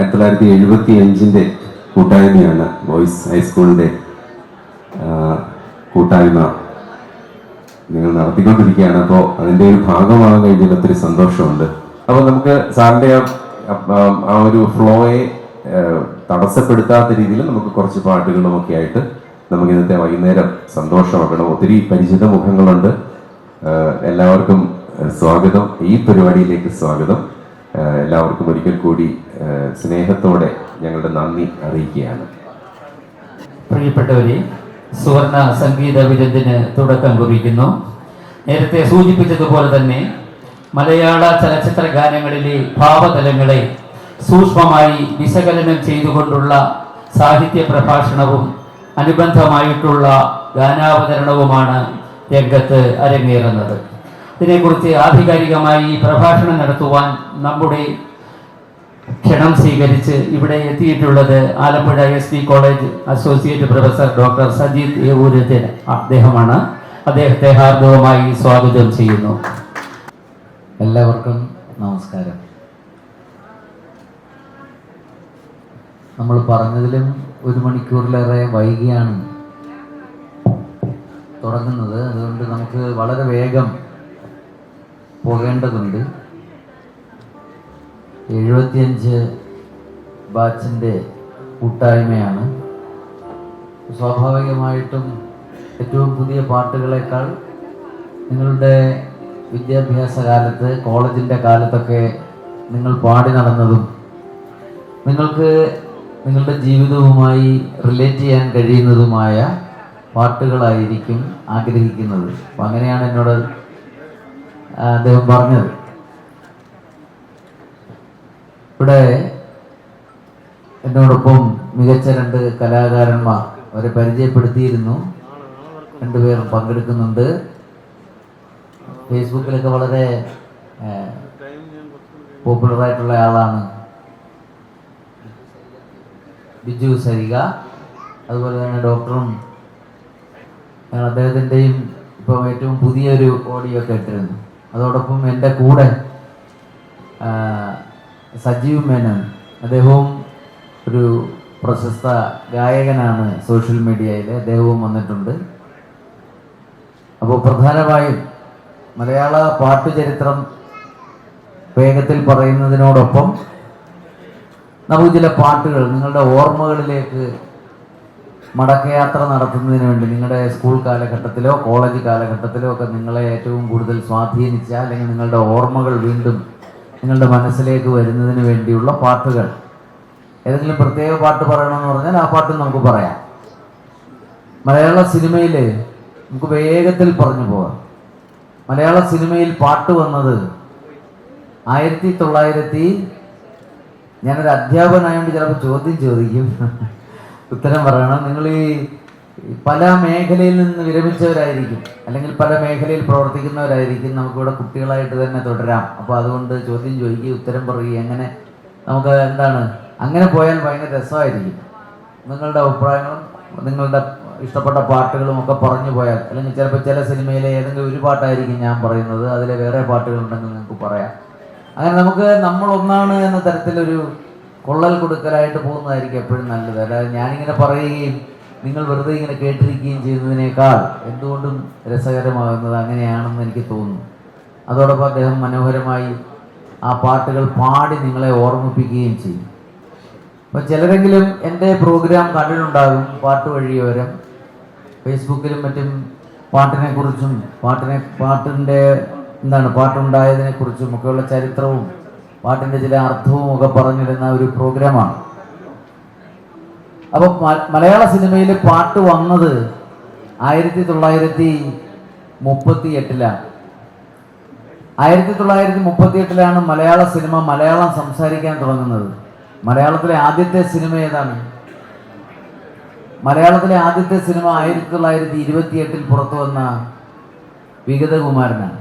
1975 കൂട്ടായ്മയാണ് ബോയ്സ് ഹൈസ്കൂളിൻ്റെ കൂട്ടായ്മ നിങ്ങൾ നടത്തിക്കൊണ്ടിരിക്കുകയാണ്. അപ്പോൾ അതിൻ്റെ ഒരു ഭാഗമാകാൻ കഴിഞ്ഞാൽ ഒത്തിരി സന്തോഷമുണ്ട്. അപ്പോൾ നമുക്ക് സാറിൻ്റെ ആ ഒരു ഫ്ലോയെ തടസ്സപ്പെടുത്താത്ത രീതിയിൽ നമുക്ക് കുറച്ച് പാട്ടുകളുമൊക്കെ ആയിട്ട് നമുക്ക് ഇന്നത്തെ വൈകുന്നേരം സന്തോഷമാക്കണം. ഒത്തിരി പരിചിത മുഖങ്ങളുണ്ട്. എല്ലാവർക്കും സ്വാഗതം, ഈ പരിപാടിയിലേക്ക് സ്വാഗതം. എല്ലാവർക്കും ഒരിക്കൽ കൂടി സ്നേഹത്തോടെ ഞങ്ങളുടെ നന്ദി അറിയിക്കുകയാണ്. പ്രിയപ്പെട്ടവരെ, സുവർണ സംഗീത വിരുന്നിന് തുടക്കം കുറിക്കുന്നു. നേരത്തെ സൂചിപ്പിച്ചതുപോലെ തന്നെ മലയാള ചലച്ചിത്ര ഗാനങ്ങളിലെ ഭാവതലങ്ങളെ സൂക്ഷ്മമായി വിശകലനം ചെയ്തുകൊണ്ടുള്ള സാഹിത്യ പ്രഭാഷണവും അനുബന്ധമായിട്ടുള്ള ഗാനാവതരണവുമാണ് രംഗത്ത് അരങ്ങേറുന്നത്. ഇതിനെക്കുറിച്ച് ആധികാരികമായി പ്രഭാഷണം നടത്തുവാൻ നമ്മുടെ ക്ഷണം സ്വീകരിച്ച് ഇവിടെ എത്തിയിട്ടുള്ളത് Alappuzha SB college associate professor doctor Sajeed ഏവൂരത്തിൽ അദ്ദേഹമാണ്. അദ്ദേഹത്തെ ഹാർദവമായി സ്വാഗതം ചെയ്യുന്നു. എല്ലാവർക്കും നമസ്കാരം. നമ്മൾ പറഞ്ഞതിലും 1 മണിക്കൂറിലേറെ വൈകിയാണ് തുടങ്ങുന്നത്. അതുകൊണ്ട് നമുക്ക് വളരെ വേഗം പോകേണ്ടതുണ്ട്. 75 ബാച്ചിൻ്റെ കൂട്ടായ്മയാണ്. സ്വാഭാവികമായിട്ടും ഏറ്റവും പുതിയ പാട്ടുകളേക്കാൾ നിങ്ങളുടെ വിദ്യാഭ്യാസ കാലത്ത്, കോളേജിൻ്റെ കാലത്തൊക്കെ നിങ്ങൾ പാടി നടന്നതും നിങ്ങൾക്ക് നിങ്ങളുടെ ജീവിതവുമായി റിലേറ്റ് ചെയ്യാൻ കഴിയുന്നതുമായ പാട്ടുകളായിരിക്കും ആഗ്രഹിക്കുന്നത്. അപ്പം അങ്ങനെയാണ് എന്നോട് അദ്ദേഹം പറഞ്ഞത്. ഇവിടെ എന്നോടൊപ്പം മികച്ച 2 കലാകാരന്മാർ അവരെ പരിചയപ്പെടുത്തിയിരുന്നു. 2 പേരും പങ്കെടുക്കുന്നുണ്ട്. ഫേസ്ബുക്കിലൊക്കെ വളരെ പോപ്പുലറായിട്ടുള്ള ആളാണ് ബിജു സരിക. അതുപോലെ തന്നെ ഡോക്ടറും അദ്ദേഹത്തിൻ്റെയും ഇപ്പം ഏറ്റവും പുതിയൊരു ഓഡിയോ ഒക്കെ ഇട്ടിരുന്നു. അതോടൊപ്പം എൻ്റെ കൂടെ സജീവ് മേനോൻ, അദ്ദേഹവും ഒരു പ്രശസ്ത ഗായകനാണ് സോഷ്യൽ മീഡിയയിൽ, അദ്ദേഹവും വന്നിട്ടുണ്ട്. അപ്പോൾ പ്രധാനമായും മലയാള പാട്ടുചരിത്രം വേഗത്തിൽ പറയുന്നതിനോടൊപ്പം നമുക്ക് ചില പാട്ടുകൾ നിങ്ങളുടെ ഓർമ്മകളിലേക്ക് മടക്കയാത്ര നടത്തുന്നതിന് വേണ്ടി, നിങ്ങളുടെ സ്കൂൾ കാലഘട്ടത്തിലോ കോളേജ് കാലഘട്ടത്തിലോ ഒക്കെ നിങ്ങളെ ഏറ്റവും കൂടുതൽ സ്വാധീനിച്ച, അല്ലെങ്കിൽ നിങ്ങളുടെ ഓർമ്മകൾ വീണ്ടും നിങ്ങളുടെ മനസ്സിലേക്ക് വരുന്നതിന് വേണ്ടിയുള്ള പാട്ടുകൾ. ഏതെങ്കിലും പ്രത്യേക പാട്ട് പറയണമെന്ന് പറഞ്ഞാൽ ആ പാട്ട് നമുക്ക് പറയാം. മലയാള സിനിമയിൽ നമുക്ക് വേഗത്തിൽ പറഞ്ഞു പോകാം. മലയാള സിനിമയിൽ പാട്ട് വന്നത് 1900. ഞാനൊരു അധ്യാപകനായതുകൊണ്ട് ചിലപ്പോൾ ചോദ്യം ചോദിക്കും, ഉത്തരം പറയണം. നിങ്ങൾ ഈ പല മേഖലയിൽ നിന്ന് വിരമിച്ചവരായിരിക്കും, അല്ലെങ്കിൽ പല മേഖലയിൽ പ്രവർത്തിക്കുന്നവരായിരിക്കും. നമുക്കിവിടെ കുട്ടികളായിട്ട് തന്നെ തുടരാം. അപ്പോൾ അതുകൊണ്ട് ചോദ്യം ചോദിക്കുക, ഉത്തരം പറയുക, എങ്ങനെ നമുക്ക് എന്താണ് അങ്ങനെ പോയാൽ ഭയങ്കര രസമായിരിക്കും. നിങ്ങളുടെ അഭിപ്രായങ്ങളും നിങ്ങളുടെ ഇഷ്ടപ്പെട്ട പാട്ടുകളും ഒക്കെ പറഞ്ഞു പോയാൽ, അല്ലെങ്കിൽ ചിലപ്പോൾ ചില സിനിമയിലെ ഏതെങ്കിലും ഒരു പാട്ടായിരിക്കും ഞാൻ പറയുന്നത്, അതിലെ വേറെ പാട്ടുകളുണ്ടെങ്കിൽ നിങ്ങൾക്ക് പറയാം. അങ്ങനെ നമുക്ക് നമ്മൾ ഒന്നാണ് എന്ന തരത്തിലൊരു കൊള്ളൽ കൊടുക്കലായിട്ട് പോകുന്നതായിരിക്കും എപ്പോഴും നല്ലത്. അല്ലാതെ ഞാനിങ്ങനെ പറയുകയും നിങ്ങൾ വെറുതെ ഇങ്ങനെ കേട്ടിരിക്കുകയും ചെയ്യുന്നതിനേക്കാൾ എന്തുകൊണ്ടും രസകരമാകുന്നത് അങ്ങനെയാണെന്ന് എനിക്ക് തോന്നുന്നു. അതോടൊപ്പം അദ്ദേഹം മനോഹരമായി ആ പാട്ടുകൾ പാടി നിങ്ങളെ ഓർമ്മിപ്പിക്കുകയും ചെയ്യും. അപ്പം ചിലരെങ്കിലും എൻ്റെ പ്രോഗ്രാം കണ്ടിട്ടുണ്ടാകും പാട്ട് വഴിയോരം. ഫേസ്ബുക്കിലും മറ്റും പാട്ടിനെക്കുറിച്ചും പാട്ടിൻ്റെ പാട്ടുണ്ടായതിനെക്കുറിച്ചും ഒക്കെയുള്ള ചരിത്രവും പാട്ടിൻ്റെ ചില അർത്ഥവും ഒക്കെ പറഞ്ഞിരുന്ന ഒരു പ്രോഗ്രാമാണ്. അപ്പം മലയാള സിനിമയിൽ പാട്ട് വന്നത് 1938. 1938 മലയാള സിനിമ മലയാളം സംസാരിക്കാൻ തുടങ്ങുന്നത്. മലയാളത്തിലെ ആദ്യത്തെ സിനിമ ഏതാണ്? മലയാളത്തിലെ ആദ്യത്തെ സിനിമ 1928 പുറത്തു വന്ന വിഗതകുമാരനാണ്.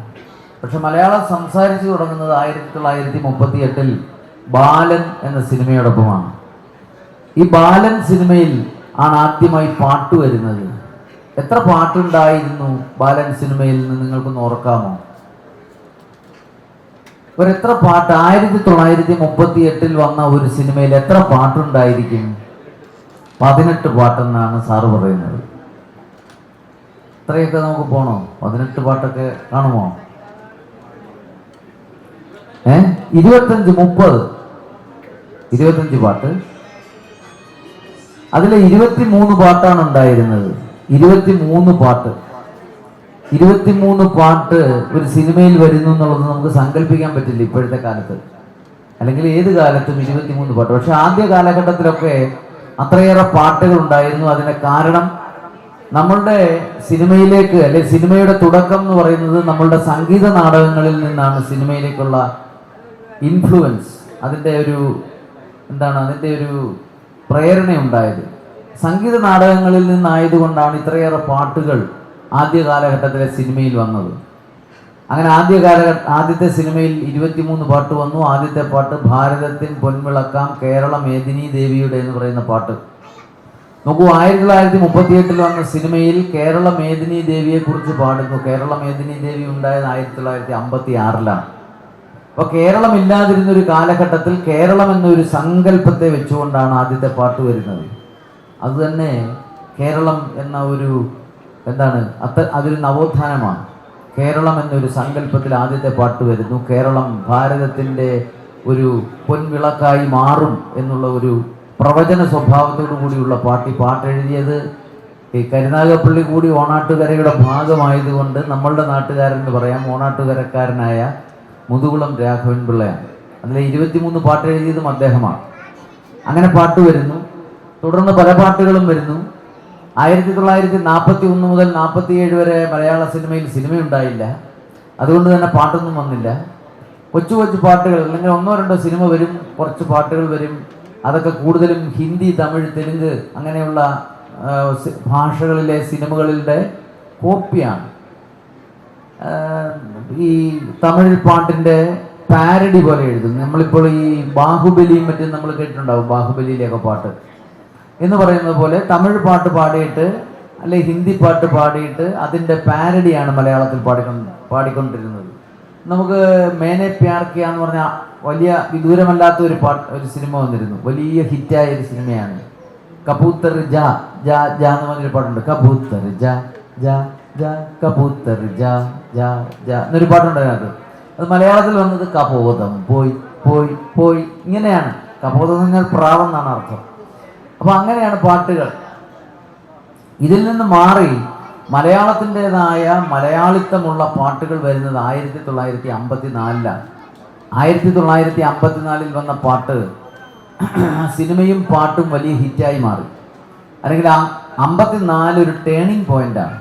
പക്ഷെ മലയാളം സംസാരിച്ചു തുടങ്ങുന്നത് 1938 ബാലൻ എന്ന സിനിമയോടൊപ്പമാണ്. ഈ ബാലൻ സിനിമയിൽ ആണ് ആദ്യമായി പാട്ട് വരുന്നത്. എത്ര പാട്ടുണ്ടായിരുന്നു ബാലൻ സിനിമയിൽ നിന്ന് നിങ്ങൾക്കൊന്ന് ഓർക്കാമോ? എത്ര പാട്ട് 1938 വന്ന ഒരു സിനിമയിൽ എത്ര പാട്ടുണ്ടായിരിക്കും? 18 പാട്ടെന്നാണ് സാറ് പറയുന്നത്. ഇത്രയൊക്കെ നമുക്ക് പോണോ? 18 പാട്ടൊക്കെ കാണുമോ? 25 30 25 പാട്ട്. അതിലെ 23 പാട്ടാണ് ഉണ്ടായിരുന്നത്. 23 പാട്ട് ഒരു സിനിമയിൽ വരുന്നു എന്നുള്ളത് നമുക്ക് സങ്കല്പിക്കാൻ പറ്റില്ല ഇപ്പോഴത്തെ കാലത്ത്, അല്ലെങ്കിൽ ഏത് കാലത്തും 23 പാട്ട്. പക്ഷെ ആദ്യ കാലഘട്ടത്തിലൊക്കെ അത്രയേറെ പാട്ടുകൾ ഉണ്ടായിരുന്നു. അതിന്റെ കാരണം നമ്മളുടെ സിനിമയിലേക്ക്, അല്ലെ സിനിമയുടെ തുടക്കം എന്ന് പറയുന്നത് നമ്മളുടെ സംഗീത നാടകങ്ങളിൽ നിന്നാണ് സിനിമയിലേക്കുള്ള ഇൻഫ്ലുവൻസ്, അതിൻ്റെ ഒരു പ്രേരണ ഉണ്ടായത്. സംഗീത നാടകങ്ങളിൽ നിന്നായതുകൊണ്ടാണ് ഇത്രയേറെ പാട്ടുകൾ ആദ്യ കാലഘട്ടത്തിലെ സിനിമയിൽ വന്നത്. അങ്ങനെ ആദ്യത്തെ സിനിമയിൽ 23 പാട്ട് വന്നു. ആദ്യത്തെ പാട്ട് ഭാരതത്തിൻ പൊൻവിളക്കാം കേരള മേദിനി ദേവിയുടെ എന്ന് പറയുന്ന പാട്ട്. നോക്കൂ, 1938 വന്ന സിനിമയിൽ കേരള മേദിനി ദേവിയെ കുറിച്ച് പാടുന്നു. കേരള മേദിനി ദേവി ഉണ്ടായത് 1956 അപ്പോൾ കേരളം ഇല്ലാതിരുന്ന ഒരു കാലഘട്ടത്തിൽ കേരളം എന്നൊരു സങ്കല്പത്തെ വെച്ചുകൊണ്ടാണ് ആദ്യത്തെ പാട്ട് വരുന്നത്. അതുതന്നെ കേരളം എന്ന ഒരു അതൊരു നവോത്ഥാനമാണ്. കേരളം എന്നൊരു സങ്കല്പത്തിൽ ആദ്യത്തെ പാട്ട് വരുന്നു. കേരളം ഭാരതത്തിൻ്റെ ഒരു പൊൻവിളക്കായി മാറും എന്നുള്ള ഒരു പ്രവചന സ്വഭാവത്തോടു കൂടിയുള്ള പാട്ട് എഴുതിയത് ഈ കരുനാഗപ്പള്ളി കൂടി ഓണാട്ടുകരയുടെ ഭാഗമായതുകൊണ്ട് നമ്മളുടെ നാട്ടുകാരെന്ന് പറയാം, ഓണാട്ടുകരക്കാരനായ മുതുകുളം രാഘവൻ പിള്ളയാണ്. അതിലെ 23 പാട്ട് എഴുതിയതും അദ്ദേഹമാണ്. അങ്ങനെ പാട്ട് വരുന്നു. തുടർന്ന് പല പാട്ടുകളും വരുന്നു. 1941 മുതൽ 47 വരെ മലയാള സിനിമയുണ്ടായില്ല. അതുകൊണ്ട് തന്നെ പാട്ടൊന്നും വന്നില്ല. കൊച്ചു പാട്ടുകൾ, അല്ലെങ്കിൽ 1-2 സിനിമ വരും, കുറച്ച് പാട്ടുകൾ വരും. അതൊക്കെ കൂടുതലും ഹിന്ദി, തമിഴ്, തെലുങ്ക് അങ്ങനെയുള്ള ഭാഷകളിലെ സിനിമകളുടെ കോപ്പിയാണ്. ഈ തമിഴ് പാട്ടിൻ്റെ പാരഡി പോലെ എഴുതും. നമ്മളിപ്പോൾ ഈ ബാഹുബലിയും മറ്റും നമ്മൾ കേട്ടിട്ടുണ്ടാവും, ബാഹുബലിയിലെയൊക്കെ പാട്ട് എന്ന് പറയുന്നത് പോലെ തമിഴ് പാട്ട് പാടിയിട്ട്, അല്ലെ ഹിന്ദി പാട്ട് പാടിയിട്ട് അതിൻ്റെ പാരഡിയാണ് മലയാളത്തിൽ പാടിക്കൊണ്ടിരുന്നത്. നമുക്ക് മേനെ പ്യാർ കിയ എന്ന് പറഞ്ഞ വലിയ വിദൂരമല്ലാത്ത ഒരു സിനിമ വന്നിരുന്നു. വലിയ ഹിറ്റായ ഒരു സിനിമയാണ്. കബൂത്തർ ജാ ജാ ജാ എന്ന് പറഞ്ഞൊരു പാട്ടുണ്ട്. കബൂത്തർ ജാ ജാ ജാ കബൂത്തർ ജാ ജാ ജാ എന്നൊരു പാട്ടുണ്ട് അതിനകത്ത്. അത് മലയാളത്തിൽ വന്നത് കബോധം പോയി പോയി പോയി ഇങ്ങനെയാണ്. കബോധം എന്ന് പറഞ്ഞാൽ പ്രാവം എന്നാണ് അർത്ഥം. അപ്പൊ അങ്ങനെയാണ് പാട്ടുകൾ. ഇതിൽ നിന്ന് മാറി മലയാളത്തിൻ്റെതായ മലയാളിത്തമുള്ള പാട്ടുകൾ വരുന്നത് 1954 1954 വന്ന പാട്ട് സിനിമയും പാട്ടും വലിയ ഹിറ്റായി മാറി. അല്ലെങ്കിൽ 54 ഒരു ടേണിംഗ് പോയിന്റാണ്,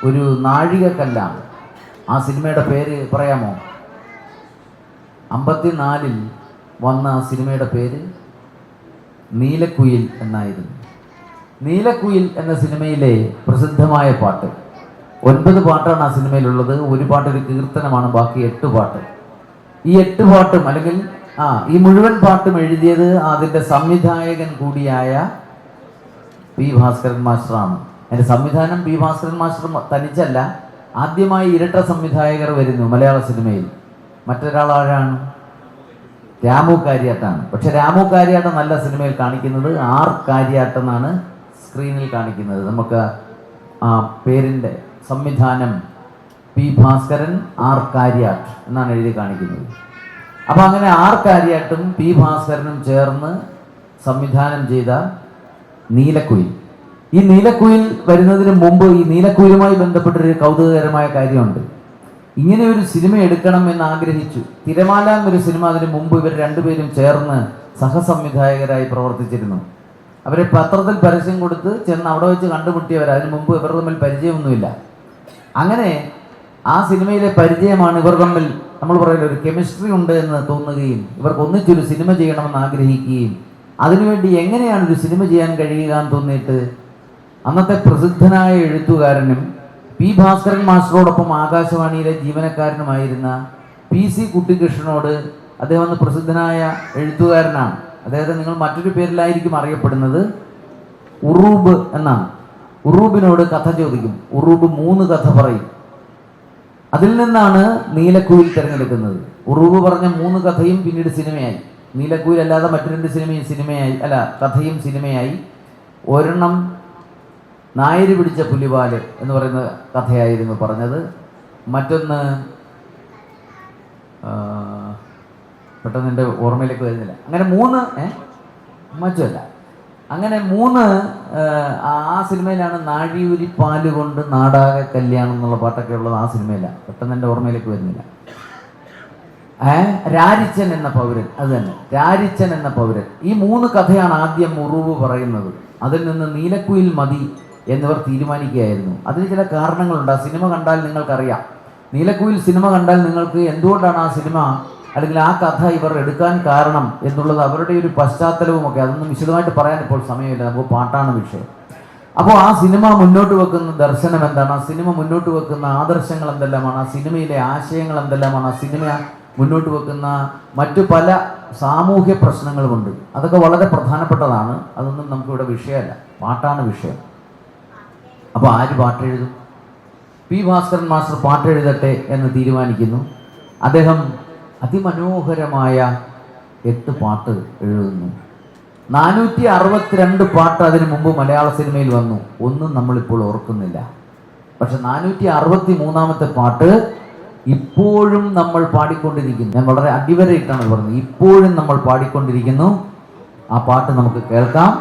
ഒരു നാഴികക്കല്ലാണ്. ആ സിനിമയുടെ പേര് പറയാമോ? 54 വന്ന ആ സിനിമയുടെ പേര് നീലക്കുയിൽ എന്നായിരുന്നു. നീലക്കുയിൽ എന്ന സിനിമയിലെ പ്രസിദ്ധമായ പാട്ട്, 9 പാട്ടാണ് ആ സിനിമയിലുള്ളത്. ഒരു പാട്ട് ഒരു കീർത്തനമാണ്, ബാക്കി 8 പാട്ട്. ഈ 8 പാട്ടും, അല്ലെങ്കിൽ ഈ മുഴുവൻ പാട്ടും എഴുതിയത് അതിൻ്റെ സംവിധായകൻ കൂടിയായ പി ഭാസ്കരൻ മാസ്റ്ററാണ്. അതിൻ്റെ സംവിധാനം പി ഭാസ്കരൻ മാസ്റ്റർ തനിച്ചല്ല, ആദ്യമായി ഇരട്ട സംവിധായകർ വരുന്നു മലയാള സിനിമയിൽ. മറ്റൊരാൾ ആരാണ്? രാമു കാര്യാട്ടാണ്. പക്ഷെ രാമു കാര്യാട്ടം നല്ല സിനിമയിൽ കാണിക്കുന്നത് ആർ കാര്യാട്ടം എന്നാണ് സ്ക്രീനിൽ കാണിക്കുന്നത്. നമുക്ക് ആ പേരിൻ്റെ സംവിധാനം പി ഭാസ്കരൻ ആർ കാര്യാട്ട് എന്നാണ് എഴുതി കാണിക്കുന്നത്. അപ്പം അങ്ങനെ ആർ കാര്യാട്ടും പി ഭാസ്കരനും ചേർന്ന് സംവിധാനം ചെയ്ത നീലക്കുയിൽ. ഈ നീലക്കുയിൽ വരുന്നതിന് മുമ്പ് ഈ നീലക്കുയിലുമായി ബന്ധപ്പെട്ടൊരു കൗതുകകരമായ കാര്യമുണ്ട്. ഇങ്ങനെ ഒരു സിനിമ എടുക്കണം എന്ന് ആഗ്രഹിച്ചു. തിരമാല എന്നൊരു സിനിമ അതിന് മുമ്പ് ഇവർ രണ്ടുപേരും ചേർന്ന് സഹസംവിധായകരായി പ്രവർത്തിച്ചിരുന്നു. അവരെ പത്രത്തിൽ പരസ്യം കൊടുത്ത് ചെന്ന് അവിടെ വെച്ച് കണ്ടുമുട്ടിയവർ. അതിന് മുമ്പ് ഇവർ തമ്മിൽ പരിചയമൊന്നുമില്ല. അങ്ങനെ ആ സിനിമയിലെ പരിചയമാണ് ഇവർ തമ്മിൽ, നമ്മൾ പറയുന്ന ഒരു കെമിസ്ട്രി ഉണ്ട് എന്ന് തോന്നുകയും ഇവർക്ക് ഒന്നിച്ചൊരു സിനിമ ചെയ്യണമെന്ന് ആഗ്രഹിക്കുകയും അതിനുവേണ്ടി എങ്ങനെയാണ് ഒരു സിനിമ ചെയ്യാൻ കഴിയുക എന്ന് തോന്നിയിട്ട് അന്നത്തെ പ്രസിദ്ധനായ എഴുത്തുകാരനും പി ഭാസ്കരൻ മാസ്റ്ററോടൊപ്പം ആകാശവാണിയിലെ ജീവനക്കാരനുമായിരുന്ന PC കുട്ടിക്കൃഷ്ണനോട്, അദ്ദേഹം അന്ന് പ്രസിദ്ധനായ എഴുത്തുകാരനാണ്, അദ്ദേഹത്തെ നിങ്ങൾ മറ്റൊരു പേരിലായിരിക്കും അറിയപ്പെടുന്നത്, ഉറൂബ് എന്നാണ്. ഉറൂബിനോട് കഥ ചോദിക്കും. ഉറൂബ് 3 കഥ പറയും. അതിൽ നിന്നാണ് നീലക്കുയിൽ തിരഞ്ഞെടുക്കുന്നത്. ഉറൂബ് പറഞ്ഞ 3 കഥയും പിന്നീട് സിനിമയായി. നീലക്കുയിൽ അല്ലാതെ മറ്റു 2 സിനിമയും സിനിമയായി, അല്ല കഥയും സിനിമയായി. ഒരെണ്ണം നായര് പിടിച്ച പുലിവാല് എന്ന് പറയുന്ന കഥയായിരുന്നു പറഞ്ഞത്. മറ്റൊന്ന് പെട്ടെന്ന് എൻ്റെ ഓർമ്മയിലേക്ക് വരുന്നില്ല. അങ്ങനെ 3 മറ്റുമല്ല, അങ്ങനെ 3 ആ സിനിമയിലാണ്. നാഴിയൂരി പാല് കൊണ്ട് നാടാകെ കല്യാണം എന്നുള്ള പാട്ടൊക്കെ ഉള്ളത് ആ സിനിമയിലാണ്. പെട്ടെന്ന് എൻ്റെ ഓർമ്മയിലേക്ക് വരുന്നില്ല. രാരിച്ചൻ എന്ന പൗരൻ, അത് തന്നെ, രാരിച്ചൻ എന്ന പൗരൻ. ഈ 3 കഥയാണ് ആദ്യം ഉറൂബ് പറയുന്നത്. അതിൽ നിന്ന് നീലക്കുയിൽ മതി എന്നിവർ തീരുമാനിക്കുകയായിരുന്നു. അതിന് ചില കാരണങ്ങളുണ്ട്. ആ സിനിമ കണ്ടാൽ നിങ്ങൾക്കറിയാം. നീലക്കുയിൽ സിനിമ കണ്ടാൽ നിങ്ങൾക്ക് എന്തുകൊണ്ടാണ് ആ സിനിമ അല്ലെങ്കിൽ ആ കഥ ഇവർ എടുക്കാൻ കാരണം എന്നുള്ളത് അവരുടെ ഒരു പശ്ചാത്തലവുമൊക്കെ, അതൊന്നും വിശദമായിട്ട് പറയാൻ ഇപ്പോൾ സമയമില്ല, നമുക്ക് പാട്ടാണ് വിഷയം. അപ്പോൾ ആ സിനിമ മുന്നോട്ട് വെക്കുന്ന ദർശനം എന്താണ്, ആ സിനിമ മുന്നോട്ട് വെക്കുന്ന ആദർശങ്ങൾ എന്തെല്ലാമാണ്, ആ സിനിമയിലെ ആശയങ്ങൾ എന്തെല്ലാമാണ്, ആ സിനിമ മുന്നോട്ട് വെക്കുന്ന മറ്റു പല സാമൂഹ്യ പ്രശ്നങ്ങളുമുണ്ട്. അതൊക്കെ വളരെ പ്രധാനപ്പെട്ടതാണ്. അതൊന്നും നമുക്കിവിടെ വിഷയമല്ല, പാട്ടാണ് വിഷയം. അപ്പോൾ ആര് പാട്ടെഴുതും? പി ഭാസ്കരൻ മാസ്റ്റർ പാട്ടെഴുതട്ടെ എന്ന് തീരുമാനിക്കുന്നു. അദ്ദേഹം അതിമനോഹരമായ 8 പാട്ട് എഴുതുന്നു. 462 പാട്ട് അതിനു മുമ്പ് മലയാള സിനിമയിൽ വന്നു. ഒന്നും നമ്മളിപ്പോൾ ഓർക്കുന്നില്ല. പക്ഷെ 463ാമത്തെ പാട്ട് ഇപ്പോഴും നമ്മൾ പാടിക്കൊണ്ടിരിക്കുന്നു. ഞാൻ വളരെ അടിവരയിട്ടാണ് പറഞ്ഞത്, ഇപ്പോഴും നമ്മൾ പാടിക്കൊണ്ടിരിക്കുന്നു. ആ പാട്ട് നമുക്ക് കേൾക്കാം.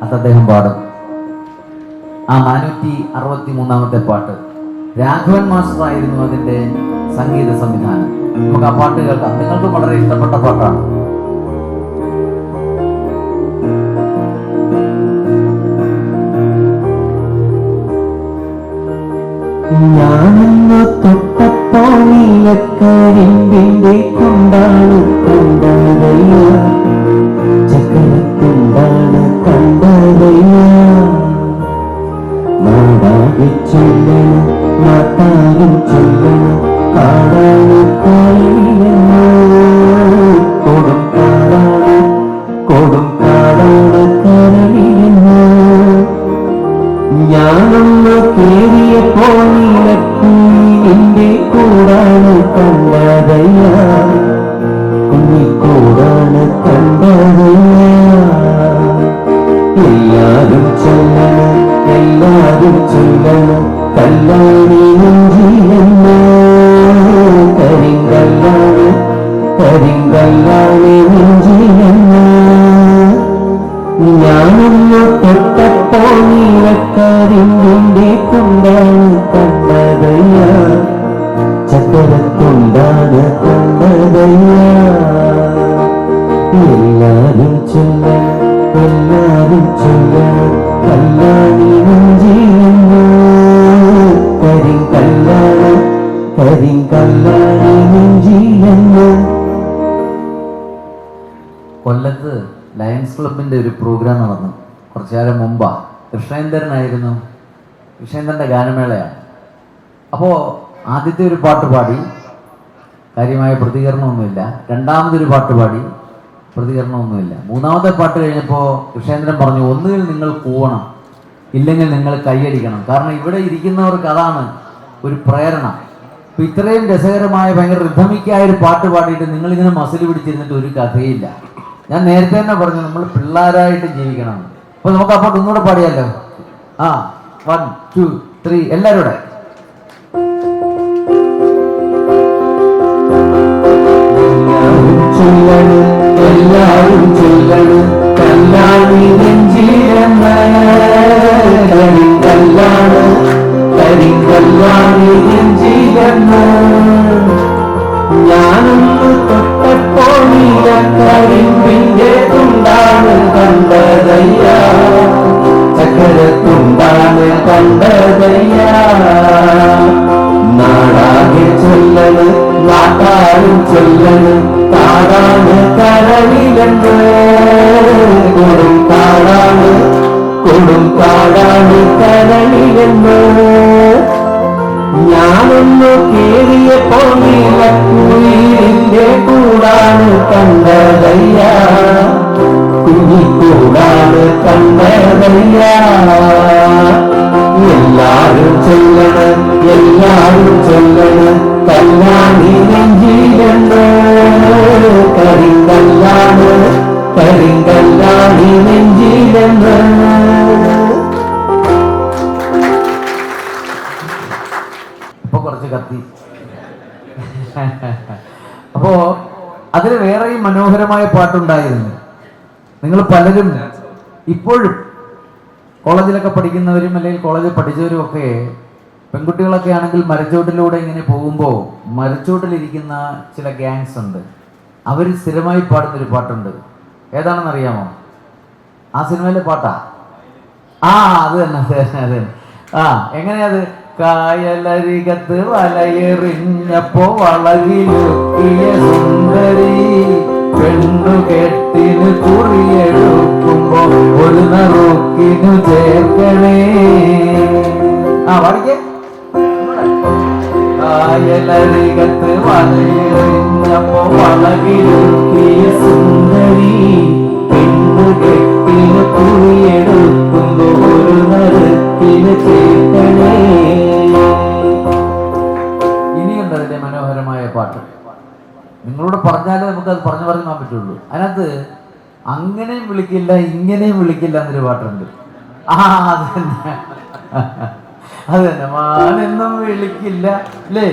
അത് അദ്ദേഹം പാടും. ആ 463ാമത്തെ പാട്ട് രാഘവൻ മാസ്റ്റർ ആയിരുന്നു അതിൻ്റെ സംഗീത സംവിധാനം. നമുക്ക് ആ പാട്ട് കേൾക്കാം. നിങ്ങൾക്ക് വളരെ ഇഷ്ടപ്പെട്ട പാട്ടാണ്. ഞാനെന്ന തൊട്ടപ്പോ നീലക്കരിമ്പിന്റെ കൊണ്ടാണ് കണ്ടതയ്യ, ചക്കരക്കൊണ്ടാണ് കണ്ടതയ്യ. നാടാകെ ചൊല്ലണം, നാട്ടാരും ചൊല്ലണം, കാടാണ് കാളിയെന്ന്. കൊടും കാടാണ്, കൊടും കാടാണ് കരളിയെന്ന്. ഞാനൊന്ന് കേറിയപ്പോ നീലക്കുയിലിന്റെ കൂടാണ് കണ്ടതയ്യ, കുഞ്ഞിക്കൂടാണ് കണ്ടതയ്യ. എല്ലാരും ചൊല്ലണം, എല്ലാരും ചൊല്ലണം, കല്ലാണി നെഞ്ചിലെന്ന്. കരിങ്കല്ലാണ്, കരിങ്കല്ലാണ് നെഞ്ചിലെന്ന്. ഞാനൊന്ന് തൊട്ടപ്പോ നീലക്കരിമ്പിന്റെ കൊണ്ടാണ് കണ്ടതയ്യ, ചക്കരക്കൊണ്ടാണ് കണ്ടതയ്യ. എല്ലാരും ചൊല്ലണം, എല്ലാരും ചൊല്ലണം, കല്ലാണി നെഞ്ചിലെന്ന്. കരിങ്കല്ലാണ്, കരിങ്കല്ലാണ് നെഞ്ചിലെന്ന്. കൊല്ലത്ത് ലയൺസ് ക്ലബിൻ്റെ ഒരു പ്രോഗ്രാം നടന്നു കുറച്ചു കാലം മുമ്പാ. കൃഷ്ണേന്ദ്രനായിരുന്നു, കൃഷ്ണേന്ദ്രൻ്റെ ഗാനമേളയാണ്. അപ്പോൾ ആദ്യത്തെ ഒരു പാട്ട് പാടി, കാര്യമായ പ്രതികരണമൊന്നുമില്ല. രണ്ടാമതൊരു പാട്ട് പാടി, പ്രതികരണമൊന്നുമില്ല. മൂന്നാമത്തെ പാട്ട് കഴിഞ്ഞപ്പോൾ കൃഷ്ണേന്ദ്രൻ പറഞ്ഞു, ഒന്നുകിൽ നിങ്ങൾ കൂവണം, ഇല്ലെങ്കിൽ നിങ്ങൾ കൈയടിക്കണം. കാരണം ഇവിടെ ഇരിക്കുന്നവർക്ക് അതാണ് ഒരു പ്രേരണ. ഇപ്പം ഇത്രയും രസകരമായ ഭയങ്കര റിഥമിക്കായ ഒരു പാട്ട് പാടിയിട്ട് നിങ്ങളിങ്ങനെ മസിൽ പിടിച്ചിരുന്നിട്ട് ഒരു കഥയില്ല. ഞാൻ നേരത്തെ തന്നെ പറഞ്ഞു, നമ്മൾ പിള്ളേരായിട്ട് ജീവിക്കണം. അപ്പോൾ നമുക്ക് ആ പാട്ട് ഒന്നുകൂടെ പാടിയാലോ? 1 2 3 എല്ലാവരും കൂടെ. എല്ലാരും ചൊല്ലണം, കല്ലാണി നെഞ്ചിലെന്ന്. കരിങ്കല്ലാണ്, കരിങ്കല്ലാണി നെഞ്ചിലെന്ന്. ഞാനൊന്ന് തൊട്ടപ്പോ നീലക്കരിമ്പിന്റെ തുണ്ടാണ് കണ്ടതയ്യ, ചക്കരത്തുണ്ടാണ് കണ്ടതയ്യ. നാടാകെ ചൊല്ലണം, നാട്ടാരും ചൊല്ലണം, കാടാണ് കരളിലെന്ന്. കൊടും കാടാണ്, കൊടും കാടാണ് കരളിലെന്ന്. ഞാനൊന്ന് കേറിയപ്പോ നീലക്കുയിലിന്റെ കൂടാണ് കണ്ടതയ്യ, കുഞ്ഞിക്കൂടാണ് കണ്ടതയ്യ. എല്ലാരും ചൊല്ലണം, എല്ലാരും ചൊല്ലണ് കല്യാണി നെഞ്ചിലെന്ന് കരിങ്കല്ലാണ് കരിങ്കല്യാണി നെഞ്ചിലെന്ന്. ഇപ്പൊ കുറച്ച് കത്തി. അപ്പോ അതിൽ വേറെയും മനോഹരമായ പാട്ടുണ്ടായിരുന്നു. നിങ്ങൾ പലരും ഇപ്പോഴും കോളേജിലൊക്കെ പഠിക്കുന്നവരും അല്ലെങ്കിൽ കോളേജിൽ പഠിച്ചവരും ഒക്കെ പെൺകുട്ടികളൊക്കെ ആണെങ്കിൽ മരച്ചോട്ടിലൂടെ ഇങ്ങനെ പോകുമ്പോൾ മരച്ചോട്ടിലിരിക്കുന്ന ചില ഗ്യാങ്സ് ഉണ്ട്. അവർ സ്ഥിരമായി പാടുന്നൊരു പാട്ടുണ്ട്. ഏതാണെന്ന് അറിയാമോ? ആ സിനിമയിലെ പാട്ടാ. അത് തന്നെ അത് തന്നെ. എങ്ങനെയത്? കായലരികത്ത് വലയെറിഞ്ഞപ്പോ വളകിലുക്കിയ സുന്ദരി പെണ്ണുകെട്ടിന് കുറിയെടുക്കുമ്പോ ഒരു നറുക്കിനു ചേർക്കണേ. പാടിക്കേ. കായലരികത്ത് വലയെറിഞ്ഞപ്പോ വളകിലുക്കിയ സുന്ദരി പെണ്ണുകെട്ടിന് കുറിയെടുക്കുമ്പോ ഒരു നറുക്കിന് ചേർക്കണേ. ഇനിയുണ്ട് അതിന്റെ മനോഹരമായ പാട്ട്. നിങ്ങളോട് പറഞ്ഞാലേ നമുക്കത് പറഞ്ഞു പറയാൻ പറ്റുള്ളൂ. അതിനകത്ത് അങ്ങനെയും വിളിക്കില്ല ഇങ്ങനെയും വിളിക്കില്ല എന്നൊരു പാട്ടുണ്ട്. അത് തന്നെ അത് തന്നെ. മാനെന്നും വിളിക്കില്ല അല്ലേ?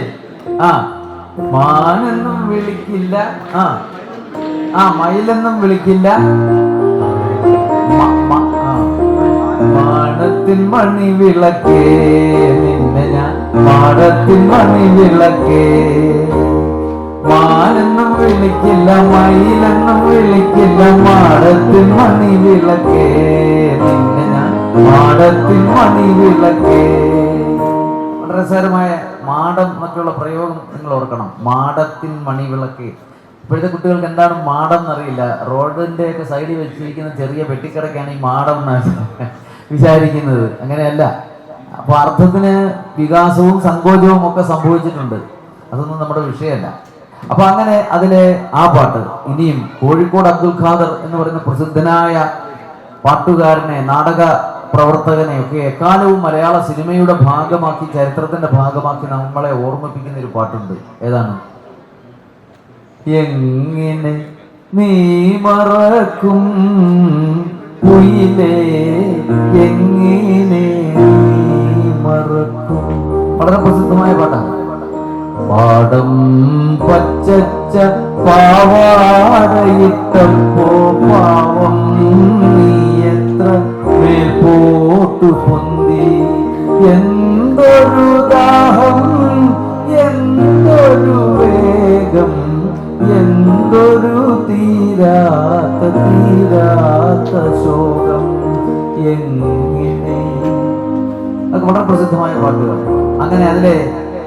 മാനെന്നും വിളിക്കില്ല. മയിലെന്നും വിളിക്കില്ല. മാടത്തിൻ മണി വിളക്കേ നിന്നെ ഞാൻ മാടത്തിൻ മണി വിളക്കേ. മാനെന്നും വിളിക്കില്ല മയിലെന്നും വിളിക്കില്ല മാടത്തിൻ മണി വിളക്കേ നിന്നെ ഞാൻ മാടത്തിൻ മണി വിളക്കേ. വളരെ രസകരമായ മാടം എന്നൊക്കെയുള്ള പ്രയോഗം നിങ്ങൾ ഓർക്കണം. മാടത്തിൻ മണി വിളക്കേ. ഇപ്പോഴത്തെ കുട്ടികൾക്ക് എന്താണ് മാടം എന്നറിയില്ല. റോഡിന്റെ ഒക്കെ സൈഡിൽ വെച്ചിരിക്കുന്ന ചെറിയ പെട്ടിക്കടക്കാണ് ഈ മാടം എന്നാണ് വിചാരിക്കുന്നത്. അങ്ങനെയല്ല. അപ്പൊ അർത്ഥത്തിന് വികാസവും സങ്കോചവും ഒക്കെ സംഭവിച്ചിട്ടുണ്ട്. അതൊന്നും നമ്മുടെ വിഷയമല്ല. അപ്പൊ അങ്ങനെ അതിലെ ആ പാട്ട്. ഇനിയും കോഴിക്കോട് അബ്ദുൽ ഖാദർ എന്ന് പറയുന്ന പ്രസിദ്ധനായ പാട്ടുകാരനെ, നാടക പ്രവർത്തകനെ ഒക്കെ എക്കാലവും മലയാള സിനിമയുടെ ഭാഗമാക്കി, ചരിത്രത്തിന്റെ ഭാഗമാക്കി നമ്മളെ ഓർമ്മിപ്പിക്കുന്ന ഒരു പാട്ടുണ്ട്. ഏതാണ്? എങ്ങനെ നീ മറക്കും കുയിലേ എങ്ങനെ നീ മറക്കും. വളരെ പ്രസിദ്ധമായ പാട്ടാണ്. പാടം പച്ചച്ച പാവാടയിട്ടപ്പോ പാവം നീ എത്ര മേൽപോട്ടു പൊന്തി. എന്തൊരു ദാഹം എന്തൊരു വേഗം എന്തൊരു തീരാത്ത തീരാത്ത ശോകം എങ്ങനെ. അതൊക്കെ വളരെ പ്രസിദ്ധമായ പാട്ടുകൾ. അങ്ങനെ അതിലെ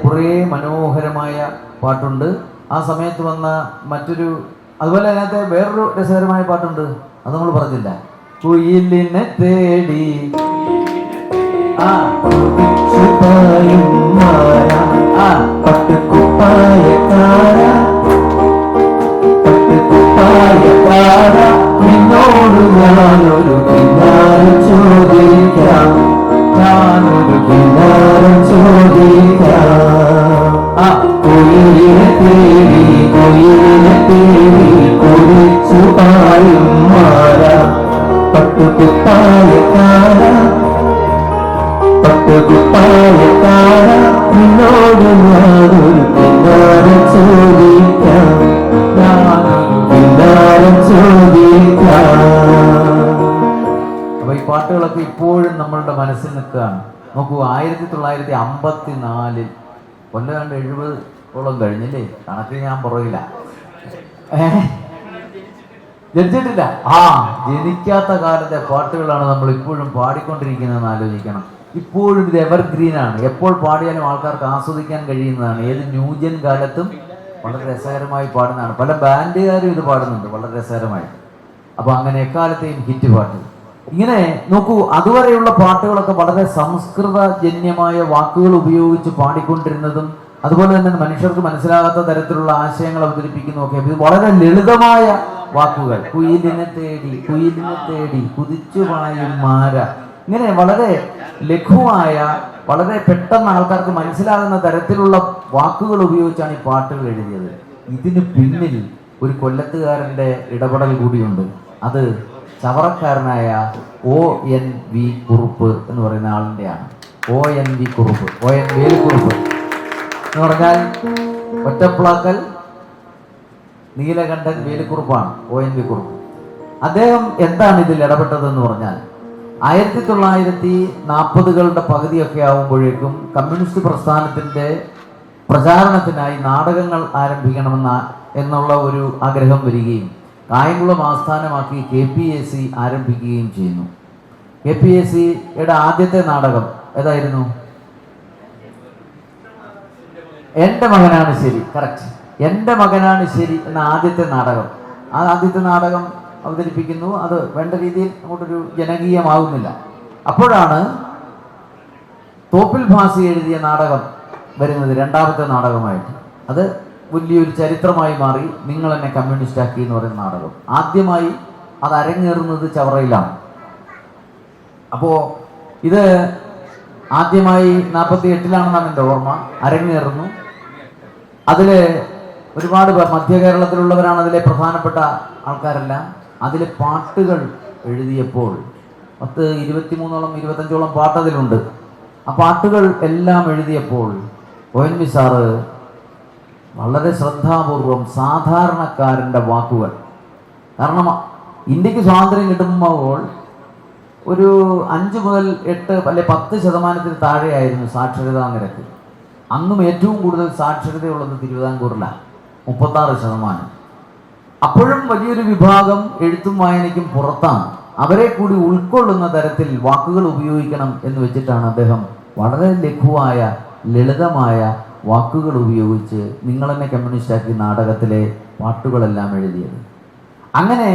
കുറേ മനോഹരമായ പാട്ടുണ്ട്. ആ സമയത്ത് വന്ന മറ്റൊരു, അതുപോലെ അതിനകത്ത് വേറൊരു രസകരമായ പാട്ടുണ്ട്. അത് നമ്മൾ പറഞ്ഞില്ല. കുയിലിനെ തേടി നിന്നോട് ഞാനൊരു കിന്നാരം ചോദിക്കാം ഞാനൊരു കിന്നാരം ചോദിക്കാം. കുയിലിനെ തേടി കുളിച്ചു പായും മാറ പട്ടുകുപ്പായക്കാര നിന്നോട് ഞാനൊരു കിന്നാരം ചോദിക്കാം ഞാനൊരു കിന്നാരം ചോദിക്കാം. അപ്പൊ ഈ പാട്ടുകളൊക്കെ ഇപ്പോഴും നമ്മളുടെ മനസ്സിൽ നിൽക്കുകയാണ്. നോക്കൂ, 1954 കൊല്ലം 70 കഴിഞ്ഞില്ലേ? കണക്ക് ഞാൻ പുറകില്ല. ജനിച്ചിട്ടില്ല. ജനിക്കാത്ത കാലത്തെ പാട്ടുകളാണ് നമ്മൾ ഇപ്പോഴും പാടിക്കൊണ്ടിരിക്കുന്നതെന്ന് ആലോചിക്കണം. ഇപ്പോഴും ഇത് എവർഗ്രീൻ ആണ്. എപ്പോൾ പാടിയാലും ആൾക്കാർക്ക് ആസ്വദിക്കാൻ കഴിയുന്നതാണ്. ഏത് ന്യൂജൻ കാലത്തും വളരെ രസകരമായി പാടുന്നതാണ്. പല ബാൻഡുകാരും ഇത് പാടുന്നുണ്ട് വളരെ രസകരമായി. അപ്പൊ അങ്ങനെ എക്കാലത്തെയും ഹിറ്റ് പാട്ട്. ഇങ്ങനെ നോക്കൂ, അതുവരെയുള്ള പാട്ടുകളൊക്കെ വളരെ സംസ്കൃതജന്യമായ വാക്കുകൾ ഉപയോഗിച്ച് പാടിക്കൊണ്ടിരുന്നതും അതുപോലെ തന്നെ മനുഷ്യർക്ക് മനസ്സിലാകാത്ത തരത്തിലുള്ള ആശയങ്ങൾ അവതരിപ്പിക്കുന്നതൊക്കെ ഇത് വളരെ ലളിതമായ വാക്കുകൾ. കുയിലിനെ തേടി കുതിച്ചു പായും മാര. ഇങ്ങനെ വളരെ ലഘുവായ വളരെ പെട്ടെന്ന് ആൾക്കാർക്ക് മനസ്സിലാകുന്ന തരത്തിലുള്ള വാക്കുകൾ ഉപയോഗിച്ചാണ് ഈ പാട്ടുകൾ എഴുതിയത്. ഇതിന് പിന്നിൽ ഒരു കൊല്ലത്തുകാരൻ്റെ ഇടപെടൽ കൂടിയുണ്ട്. അത് ചവറക്കാരനായ ONV കുറുപ്പ് എന്ന് പറയുന്ന ആളിൻ്റെയാണ്. ONV കുറുപ്പ്, ON വേലുക്കുറുപ്പ് എന്ന് പറഞ്ഞാൽ ഒറ്റപ്ലാക്കൽ നീലകണ്ഠൻ വേലുക്കുറുപ്പാണ് ONV കുറുപ്പ്. അദ്ദേഹം എന്താണ് ഇതിൽ ഇടപെട്ടതെന്ന് പറഞ്ഞാൽ 1940കളുടെ പകുതിയൊക്കെ ആകുമ്പോഴേക്കും കമ്മ്യൂണിസ്റ്റ് പ്രസ്ഥാനത്തിൻ്റെ പ്രചാരണത്തിനായി നാടകങ്ങൾ എന്നുള്ള ഒരു ആഗ്രഹം വരികയും കായംകുളം ആസ്ഥാനമാക്കി KPAC ആരംഭിക്കുകയും ചെയ്യുന്നു. KPACയുടെ ആദ്യത്തെ നാടകം ഏതായിരുന്നു? എൻ്റെ മകനാണ് ശരി. കറക്റ്റ്, എൻ്റെ മകനാണ് ശരി എന്ന ആദ്യത്തെ നാടകം. ആ ആദ്യത്തെ നാടകം അവതരിപ്പിക്കുന്നു. അത് വേണ്ട രീതിയിൽ അങ്ങോട്ടൊരു ജനകീയമാകുന്നില്ല. അപ്പോഴാണ് തോപ്പിൽ ഭാസി എഴുതിയ നാടകം വരുന്നത്, രണ്ടാമത്തെ നാടകമായിട്ട്. അത് വലിയൊരു ചരിത്രമായി മാറി. നിങ്ങൾ എന്നെ കമ്മ്യൂണിസ്റ്റ് ആക്കി എന്ന് പറയുന്ന നാടകം ആദ്യമായി അത് അരങ്ങേറുന്നത് ചവറയിലാണ്. അപ്പോൾ ഇത് ആദ്യമായി 48-ലാണെന്നാണ് എൻ്റെ ഓർമ്മ അരങ്ങേറുന്നു. അതിൽ ഒരുപാട് പേർ മധ്യ കേരളത്തിലുള്ളവരാണ് അതിലെ പ്രധാനപ്പെട്ട ആൾക്കാരെല്ലാം. അതിലെ പാട്ടുകൾ എഴുതിയപ്പോൾ 23ഓളം 25ഓളം പാട്ട് അതിലുണ്ട്. ആ പാട്ടുകൾ എല്ലാം എഴുതിയപ്പോൾ ONV സാറ് വളരെ ശ്രദ്ധാപൂർവം സാധാരണക്കാരൻ്റെ വാക്കുകൾ, കാരണം ഇന്ത്യക്ക് സ്വാതന്ത്ര്യം കിട്ടുമ്പോൾ ഒരു 5 മുതൽ 8 അല്ലെ 10% താഴെയായിരുന്നു സാക്ഷരതാ നിരക്ക്. അന്നും ഏറ്റവും കൂടുതൽ സാക്ഷരതയുള്ളത് തിരുവിതാംകൂറിലാണ്, 36%. അപ്പോഴും വലിയൊരു വിഭാഗം എഴുത്തും വായനയ്ക്കും പുറത്താണ്. അവരെ കൂടി ഉൾക്കൊള്ളുന്ന തരത്തിൽ വാക്കുകൾ ഉപയോഗിക്കണം എന്ന് വെച്ചിട്ടാണ് അദ്ദേഹം വളരെ ലഘുവായ ലളിതമായ വാക്കുകൾ ഉപയോഗിച്ച് നിങ്ങളെന്നെ കമ്മ്യൂണിസ്റ്റാക്കി നാടകത്തിലെ പാട്ടുകളെല്ലാം എഴുതിയത്. അങ്ങനെ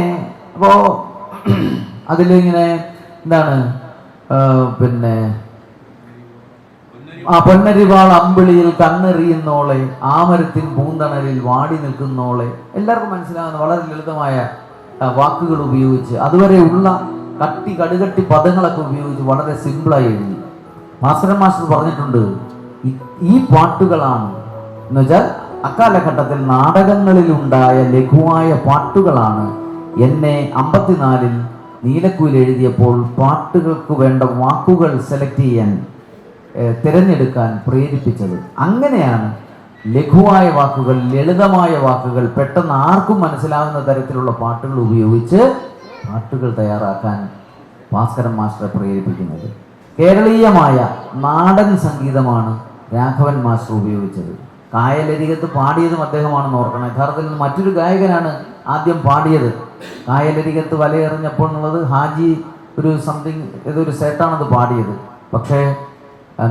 അപ്പോൾ അതിലിങ്ങനെ എന്താണ് പിന്നെ പൊന്നരിവാൾ അമ്പിളിയിൽ കണ്ണെറിയുന്നോളെ, ആമരത്തിൻ പൂന്തണലിൽ വാടി നിൽക്കുന്നോളെ, എല്ലാവർക്കും മനസ്സിലാകുന്ന വളരെ ലളിതമായ വാക്കുകൾ ഉപയോഗിച്ച് അതുവരെയുള്ള കടുകട്ടി പദങ്ങളൊക്കെ ഉപയോഗിച്ച് വളരെ സിമ്പിളായി എഴുതി. മാസ്റ്റർ പറഞ്ഞിട്ടുണ്ട്, ഈ പാട്ടുകളാണ് എന്ന് വെച്ചാൽ അക്കാലഘട്ടത്തിൽ നാടകങ്ങളിലുണ്ടായ ലഘുവായ പാട്ടുകളാണ് എന്നെ 54-ൽ നീലക്കുയിൽ എഴുതിയപ്പോൾ പാട്ടുകൾക്ക് വേണ്ട വാക്കുകൾ സെലക്ട് ചെയ്യാൻ തിരഞ്ഞെടുക്കാൻ പ്രേരിപ്പിച്ചത്. അങ്ങനെയാണ് ലഘുവായ വാക്കുകൾ, ലളിതമായ വാക്കുകൾ, പെട്ടെന്ന് ആർക്കും മനസ്സിലാവുന്ന തരത്തിലുള്ള പാട്ടുകൾ ഉപയോഗിച്ച് പാട്ടുകൾ തയ്യാറാക്കാൻ ഭാസ്കരൻ മാസ്റ്ററെ പ്രേരിപ്പിക്കുന്നത്. കേരളീയമായ നാടൻ സംഗീതമാണ് രാഘവൻ മാസ്റ്റർ ഉപയോഗിച്ചത്. കായലരികത്ത് പാടിയതും അദ്ദേഹമാണെന്ന് ഓർക്കണം. യഥാർത്ഥത്തിൽ മറ്റൊരു ഗായകനാണ് ആദ്യം പാടിയത്. കായലരികത്ത് വലയെറിഞ്ഞപ്പോൾ എന്നുള്ളത് ഹാജി ഒരു സംതിങ് ഏതൊരു സെറ്റാണത് പാടിയത്. പക്ഷേ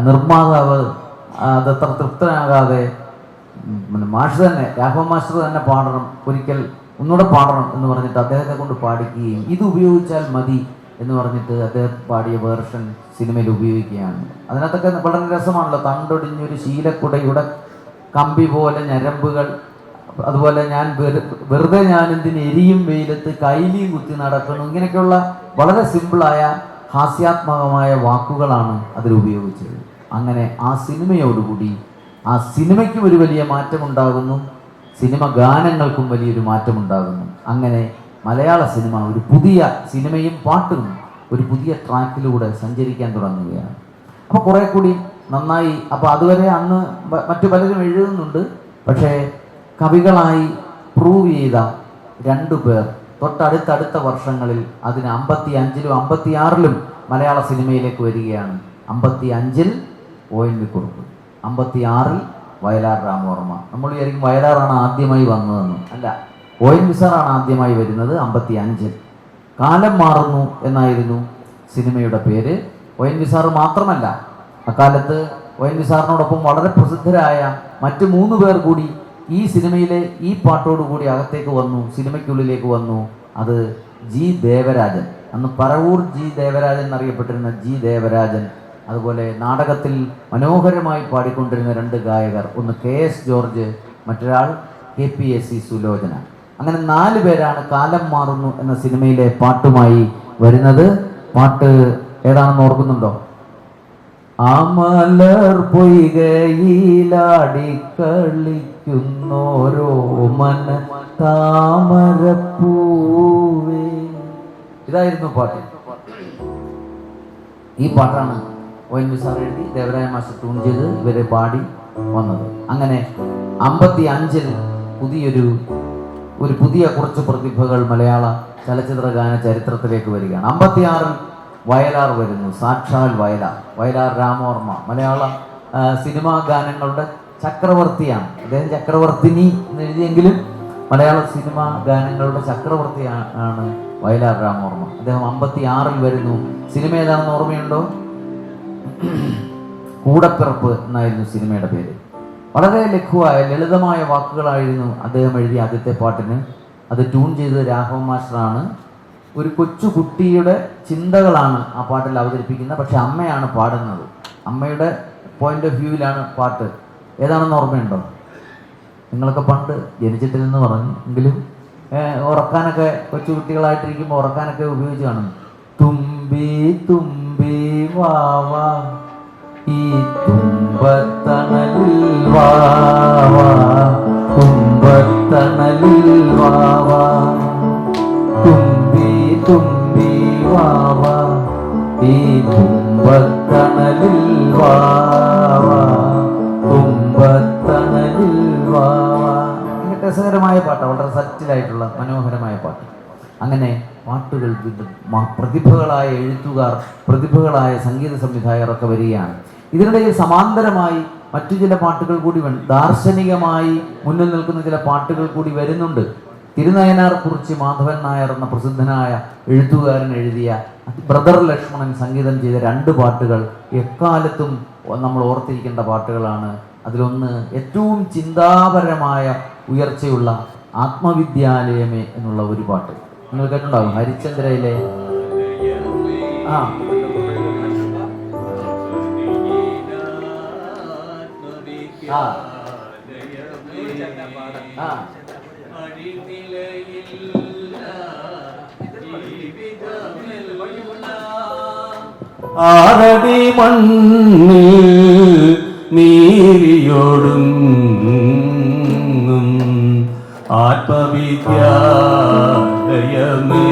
നിർമ്മാതാവ് അതത്ര തൃപ്തനാകാതെ മാഷ് തന്നെ, രാഘവൻ മാസ്റ്റർ തന്നെ പാടണം, ഒരിക്കൽ ഒന്നുകൂടെ പാടണം എന്ന് പറഞ്ഞിട്ട് അദ്ദേഹത്തെ കൊണ്ട് പാടിക്കുകയും ഇത് ഉപയോഗിച്ചാൽ മതി എന്ന് പറഞ്ഞിട്ട് അദ്ദേഹം പാടിയ വേർഷൻ സിനിമയിൽ ഉപയോഗിക്കുകയാണ്. അതിനകത്തൊക്കെ വളരെ രസമാണല്ലോ. തണ്ടൊടിഞ്ഞൊരു ശീലക്കുടയുടെ കമ്പി പോലെ ഞരമ്പുകൾ, അതുപോലെ വെറുതെ ഞാനെന്തിന് എരിയും വെയിലത്ത് കൈലിയും കുത്തി നടക്കുന്നു, ഇങ്ങനെയൊക്കെയുള്ള വളരെ സിമ്പിളായ ഹാസ്യാത്മകമായ വാക്കുകളാണ് അതിൽ ഉപയോഗിച്ചത്. അങ്ങനെ ആ സിനിമയോടുകൂടി ആ സിനിമയ്ക്കും ഒരു വലിയ മാറ്റമുണ്ടാകുന്നു, സിനിമ ഗാനങ്ങൾക്കും വലിയൊരു മാറ്റമുണ്ടാകുന്നു. അങ്ങനെ മലയാള സിനിമ ഒരു പുതിയ സിനിമയും പാട്ടും ഒരു പുതിയ ട്രാക്കിലൂടെ സഞ്ചരിക്കാൻ തുടങ്ങുകയാണ്. അപ്പോൾ കുറേ കൂടി നന്നായി. അപ്പോൾ അതുവരെ അന്ന് മറ്റു പലരും എഴുതുന്നുണ്ട്, പക്ഷേ കവികളായി പ്രൂവ് ചെയ്ത 2 പേർ തൊട്ടടുത്ത വർഷങ്ങളിൽ അതിന് 55-ലും 56-ലും മലയാള സിനിമയിലേക്ക് വരികയാണ്. 55-ൽ ONV കുറുപ്പ്, 56-ൽ വയലാർ രാമവർമ്മ. നമ്മൾ വിചാരിക്കും വയലാറാണ് ആദ്യമായി വന്നതെന്ന്. അല്ല, ONV സാറാണ് ആദ്യമായി വരുന്നത് 55-ൽ. കാലം മാറുന്നു എന്നായിരുന്നു സിനിമയുടെ പേര്. ONV സാറ് മാത്രമല്ല, അക്കാലത്ത് ONV സാറിനോടൊപ്പം വളരെ പ്രസിദ്ധരായ മറ്റ് 3 പേർ കൂടി ഈ സിനിമയിലെ ഈ പാട്ടോടുകൂടി അകത്തേക്ക് വന്നു, സിനിമയ്ക്കുള്ളിലേക്ക് വന്നു. അത് G ദേവരാജൻ, അന്ന് പറവൂർ G ദേവരാജൻ എന്നറിയപ്പെട്ടിരുന്ന G ദേവരാജൻ, അതുപോലെ നാടകത്തിൽ മനോഹരമായി പാടിക്കൊണ്ടിരുന്ന 2 ഗായകർ, ഒന്ന് KS ജോർജ്, മറ്റൊരാൾ KPAC സുലോചന. അങ്ങനെ 4 പേരാണ് കാലം മാറുന്നു എന്ന സിനിമയിലെ പാട്ടുമായി വരുന്നത്. പാട്ട് ഏതാണെന്ന് ഓർക്കുന്നുണ്ടോ? അമലർ പൊയ്കയിലാടിക്കളിക്കുന്നോരോ മന താമരപ്പൂവേ. ഇതായിരുന്നു പാട്ട്. ഈ പാട്ടാണ് ONV സാർ എഴുതി ദേവരായ മാസ്റ്റർ ട്യൂൺ ചെയ്ത് ഇവരെ പാടി വന്നത്. അങ്ങനെ 55-ൽ പുതിയ കുറച്ച് പ്രതിഭകൾ മലയാള ചലച്ചിത്ര ഗാന ചരിത്രത്തിലേക്ക് വരികയാണ്. 56-ൽ വയലാർ വരുന്നു. സാക്ഷാൽ വയലാർ രാമവർമ്മ മലയാള സിനിമാ ഗാനങ്ങളുടെ ചക്രവർത്തിയാണ്. അദ്ദേഹം ചക്രവർത്തിനി എന്ന് എഴുതിയെങ്കിലും മലയാള സിനിമാ ഗാനങ്ങളുടെ ചക്രവർത്തിയാണ് വയലാർ രാമവർമ്മ. അദ്ദേഹം 56-ൽ വരുന്നു. സിനിമ ഏതാണെന്ന് ഓർമ്മയുണ്ടോ? കൂടപ്പിറപ്പ് എന്നായിരുന്നു സിനിമയുടെ പേര്. വളരെ ലഘുവായ ലളിതമായ വാക്കുകളായിരുന്നു അദ്ദേഹം എഴുതിയ ആദ്യത്തെ പാട്ടിന്. അത് ട്യൂൺ ചെയ്തത് രാഘവൻ മാസ്റ്ററാണ്. ഒരു കൊച്ചു കുട്ടിയുടെ ചിന്തകളാണ് ആ പാട്ടിൽ അവതരിപ്പിക്കുന്നത്. പക്ഷെ അമ്മയാണ് പാടുന്നത്. അമ്മയുടെ പോയിന്റ് ഓഫ് വ്യൂവിലാണ് പാട്ട്. ഏതാണെന്ന് ഓർമ്മയുണ്ടോ? നിങ്ങളൊക്കെ പണ്ട് ജനിച്ചിട്ടില്ലെന്ന് പറഞ്ഞു എങ്കിലും ഉറക്കാനൊക്കെ കൊച്ചു കുട്ടികളായിട്ടിരിക്കുമ്പോൾ ഉറക്കാനൊക്കെ ഉപയോഗിച്ച് കാണും. തുമ്പി തുമ്പി വാവാ ഈ തുമ്പത്തണലിൽ വാവാ, തുമ്പത്തണലിൽ വാവാ, തുമ്പി തുമ്പി വാവാ ഈ തുമ്പത്തണലിൽ വാവാ, തുമ്പത്തണലിൽ വാവാ. ഇങ്ങനെ രസകരമായ പാട്ടാണ്, വളരെ സറ്റിലായിട്ടുള്ള മനോഹരമായ പാട്ട്. അങ്ങനെ പാട്ടുകൾ പ്രതിഭകളായ എഴുത്തുകാർ, പ്രതിഭകളായ സംഗീത സംവിധായകരൊക്കെ വരികയാണ്. ഇതിനിടയിൽ സമാന്തരമായി മറ്റു ചില പാട്ടുകൾ കൂടി ദാർശനികമായി മുന്നിൽ നിൽക്കുന്ന ചില പാട്ടുകൾ കൂടി വരുന്നുണ്ട്. തിരുനയനാർ കുറിച്ച് മാധവൻ നായർ എന്ന പ്രസിദ്ധനായ എഴുത്തുകാരൻ എഴുതിയ ബ്രദർ ലക്ഷ്മണൻ സംഗീതം ചെയ്ത 2 പാട്ടുകൾ എക്കാലത്തും നമ്മൾ ഓർത്തിരിക്കേണ്ട പാട്ടുകളാണ്. അതിലൊന്ന് ഏറ്റവും ചിന്താപരമായ ഉയർച്ചയുള്ള ആത്മവിദ്യാലയമേ എന്നുള്ള ഒരു പാട്ട് നിങ്ങൾ കേട്ടിട്ടുണ്ടാവും. ഹരിചന്ദ്രയിലെ ആറടി മണ്ണിൽ നീരിയോടും ആത്മവിദ്യാലയമേ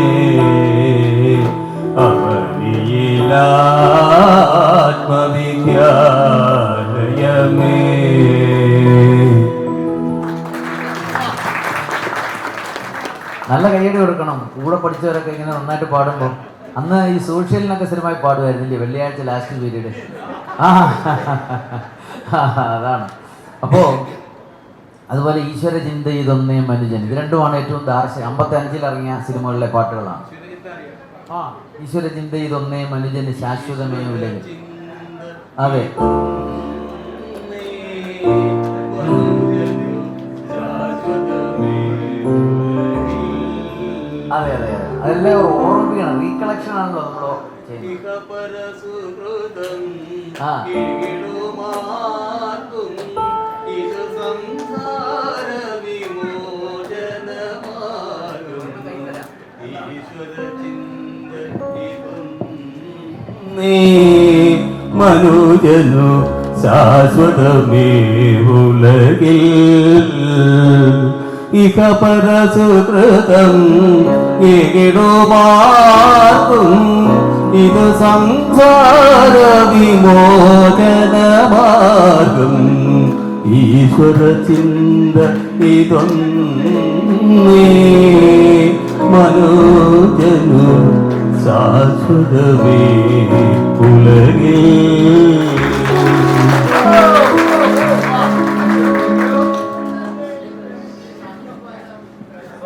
അവനിയിലാത്മവിദ്യാലയമേ. നല്ല കയ്യടി കൊടുക്കണം. കൂടെ പഠിച്ചവരൊക്കെ ഇങ്ങനെ നന്നായിട്ട് പാടുമ്പോൾ. അന്ന് ഈ സോഷ്യലിനൊക്കെ സ്ഥിരമായി പാടുമായിരുന്നില്ലേ വെള്ളിയാഴ്ച ലാസ്റ്റ് പീരീഡ്? അതാണ്. അപ്പോൾ അതുപോലെ ഈശ്വര ചിന്ത ഇതൊന്നേ മനുജൻ, ഇത് രണ്ടുമാണ് ഏറ്റവും 55-ൽ ഇറങ്ങിയ സിനിമകളിലെ പാട്ടുകളാണ്. ഈശ്വര ചിന്ത ഇതൊന്നേ മനുജന് ശാശ്വതമേ ഉലകിൽ. അതെ, അതെ അതെ അതെ, അതെല്ലാം ഓർമ്മിക്കണം. റീകളക്ഷൻ ആണല്ലോ നമ്മളോ മനുജനു ശാശ്വതമേ ഉലകിൽ ഇഹ പരസുകൃതം ഏകിടുമാർക്കും ഇത് സംസാര വിമോചനമാർഗം ഈശ്വര ചിന്ത ഇതൊന്നേ മനോജനു ശാശ്വതമേ ഉലകിൽ.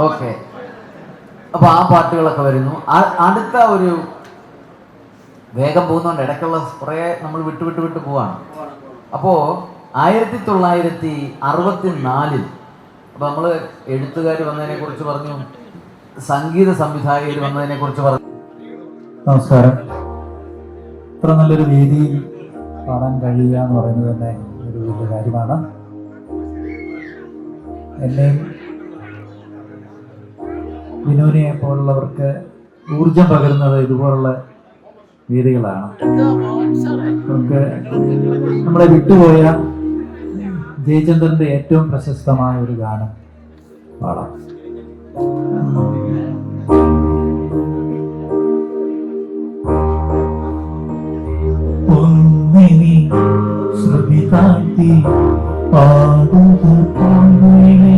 ഓക്കെ. അപ്പൊ ആ പാട്ടുകളൊക്കെ വരുന്നു. അടുത്ത ഒരു വേഗം പോകുന്നതുകൊണ്ട് ഇടയ്ക്കുള്ള കുറേ നമ്മൾ വിട്ട് പോവാണ്. അപ്പോ 1964 അപ്പൊ നമ്മള് എഴുത്തുകാർ വന്നതിനെ കുറിച്ച് പറഞ്ഞു, സംഗീത സംവിധായകർ വന്നതിനെ കുറിച്ച് പറഞ്ഞു. നമസ്കാരം. ഇത്ര നല്ലൊരു വേദിയിൽ പാടാൻ കഴിയുക എന്ന് പറയുന്നത് തന്നെ ഒരു വലിയ കാര്യമാണ്. എന്നെയും വിനോദിനെ പോലുള്ളവർക്ക് ഊർജം പകരുന്നത് ഇതുപോലുള്ള വേദികളാണ്. നമുക്ക് നമ്മളെ വിട്ടുപോയ ജയചന്ദ്രന്റെ ഏറ്റവും പ്രശസ്തമായ ഒരു ഗാനം പാടാം. ഒന്നിനി ശ്രുതി താഴ്ത്തി പാടുക പൊന്നിനെ